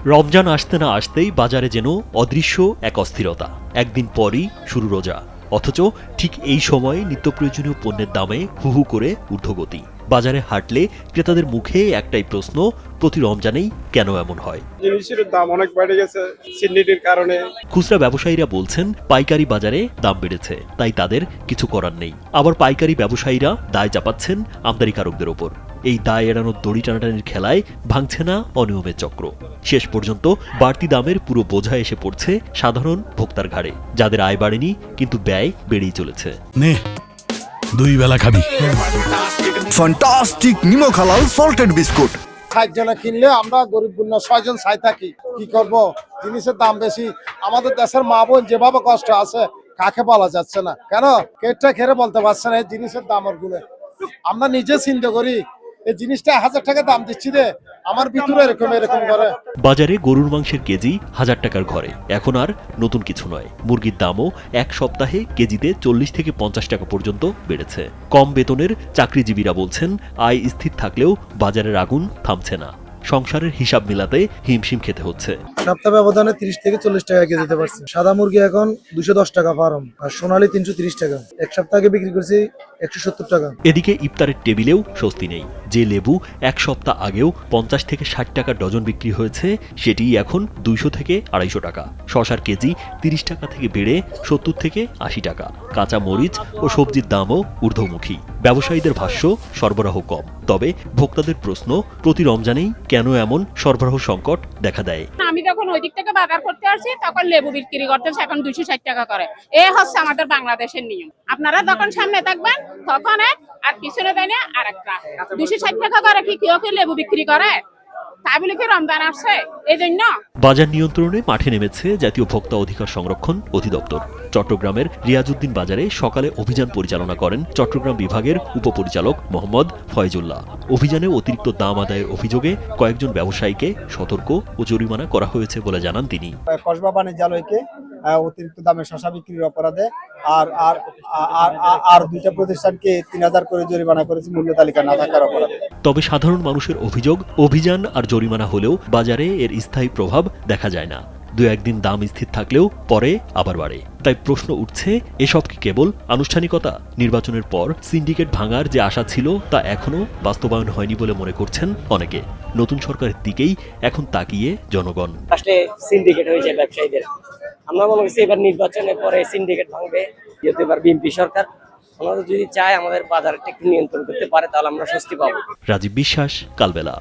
রমজান আসতে না আসতেই বাজারে যেন অদৃশ্য এক অস্থিরতা। একদিন পরই শুরু রোজা, অথচ ঠিক এই সময়ে নিত্যপ্রয়োজনীয় পণ্যের দামে হু হু করে ঊর্ধ্বগতি। বাজারে হাঁটলে ক্রেতাদের মুখে একটাই প্রশ্ন, প্রতি রমজানেই কেন এমন হয়? জিনিসের দাম অনেক বেড়ে গেছে সিন্ডিকেটের কারণে। খুচরা ব্যবসায়ীরা বলছেন পাইকারি বাজারে দাম বেড়েছে, তাই তাদের কিছু করার নেই। আবার পাইকারি ব্যবসায়ীরা দায় চাপাচ্ছেন আমদানিকারকদের ওপর। এই দায় এড়ানোর দড়ি টানাটানির খেলায় ভাঙছে না অনিয়মের চক্র। শেষ পর্যন্ত বাড়তি দামের পুরো বোঝা এসে পড়ছে সাধারণ ভোক্তার ঘাড়ে, যাদের আয় বাড়েনি কিন্তু ব্যয় বেড়েই চলেছে। নে দুই বেলা খাবি ফ্যান্টাস্টিক নিমো খালাল সল্টেড বিস্কুট। ৬০ জনে কিনলে আমরা গরিব গুণ ৬ জন ছাই থাকি, কি করব? জিনিসের দাম বেশি। আমাদের দেশের মা বোন যেভাবে কষ্ট আছে কাকে বলা যাচ্ছে না, কেন কেটটা খেরে বলতে পারছে না এই জিনিসের দামের গুণে। আমরা নিজে চিন্তা করি, এই জিনিসটা ১০০০ টাকা দাম দিচ্ছি রে, আমার ভিতরে এরকম করে। বাজারে গরুর মাংসের কেজি ১০০০ টাকার ঘরে। এখন আর নতুন কিছু নয়, মুরগির দামও এক সপ্তাহে কেজিতে ৪০ থেকে ৫০ টাকা পর্যন্ত বেড়েছে। কম বেতনের চাকরিজীবীরা বলছেন আয় স্থির থাকলেও বাজারের আগুন থামছে না। সংসারের হিসাব মিলাতে হিমশিম খেতে হচ্ছে। সপ্তাহ ব্যবধানে 30 থেকে 40 টাকা কেজি দিতে পারছি। সাদা মুরগি এখন 210 টাকা ফার্ম, আর সোনালী 330 টাকা। এক সপ্তাহ আগে বিক্রি করছি 170 টাকা। এদিকে ইফতারের টেবিলেও স্বস্তি নেই। যে লেবু এক সপ্তাহ আগেও ৫০ থেকে ৬০ টাকা ডজন বিক্রি হয়েছে, সেটি এখন ২০০ থেকে ২৫০ টাকা। শসার কেজি ৩০ টাকা থেকে বেড়ে ৭০ থেকে ৮০ টাকা। কাঁচা মরিচ ও সবজির দামও ঊর্ধ্বমুখী। ব্যবসায়ীদের ভাষ্য, সরবরাহ কম। তবে ভোক্তাদের প্রশ্ন, প্রতি রমজানেই কেন এমন সরবরাহ সংকট দেখা দেয়? আমি যখন ওই দিক থেকে বাজার করতে আসি তখন লেবু বিক্রি করতেছে এখন 260 টাকা করে। এ হচ্ছে আমাদের বাংলাদেশের নিয়ম। আপনারা যখন সামনে থাকবেন তখন আর পিছনে দেয় না আর একটা 260 টাকা করে কি কেউ কি লেবু বিক্রি করে? তাই বলে কি রমজান আসছে এই জন্য? বাজার নিয়ন্ত্রণে মাঠে নেমেছে জাতীয় ভোক্তা অধিকার সংরক্ষণ অধিদপ্তর। চট্টগ্রামের রিয়াজউদ্দিন বাজারে সকালে অভিযান পরিচালনা করেন চট্টগ্রাম বিভাগের উপপরিচালক মোহাম্মদ ফয়জুল্লাহ। অভিযানে অতিরিক্ত দাম আদায়ের অভিযোগে কয়েকজন ব্যবসায়ীকে সতর্ক ও জরিমানা করা হয়েছে বলে জানান তিনি। কসবা বাণিজ্যালয়কে অতিরিক্ত দামে শসা বিক্রির অপরাধে আর দুইটা প্রতিষ্ঠানকে ৩০০০ করে জরিমানা করেছে মূল্য তালিকা না থাকার অপরাধে। তবে সাধারণ মানুষের অভিযোগ, অভিযান আর জরিমানা হলেও বাজারে এর স্থায়ী প্রভাব দেখা যায় না। দু একদিন দাম স্থির থাকলেও পরে আবার বাড়ে। তাই প্রশ্ন উঠছে, এসব কি কেবল আনুষ্ঠানিকতা? নির্বাচনের পর সিন্ডিকেট ভাঙার যে আশা ছিল তা এখনো বাস্তবায়ন হয়নি বলে মনে করছেন অনেকে। নতুন সরকারের দিকেই এখন তাকিয়ে জনগণ। আসলে সিন্ডিকেট হয়েছে ব্যবসায়ীদের। আমরা মনে করছি এবার নির্বাচনের পরে সিন্ডিকেট ভাঙবে, যেহেতু এবার বিএনপি সরকার। আমরা যদি চাই আমাদের বাজারটা একটু নিয়ন্ত্রণ করতে পারে তাহলে আমরা স্বস্তি পাবো। রাজীব বিশ্বাস, কালবেলা।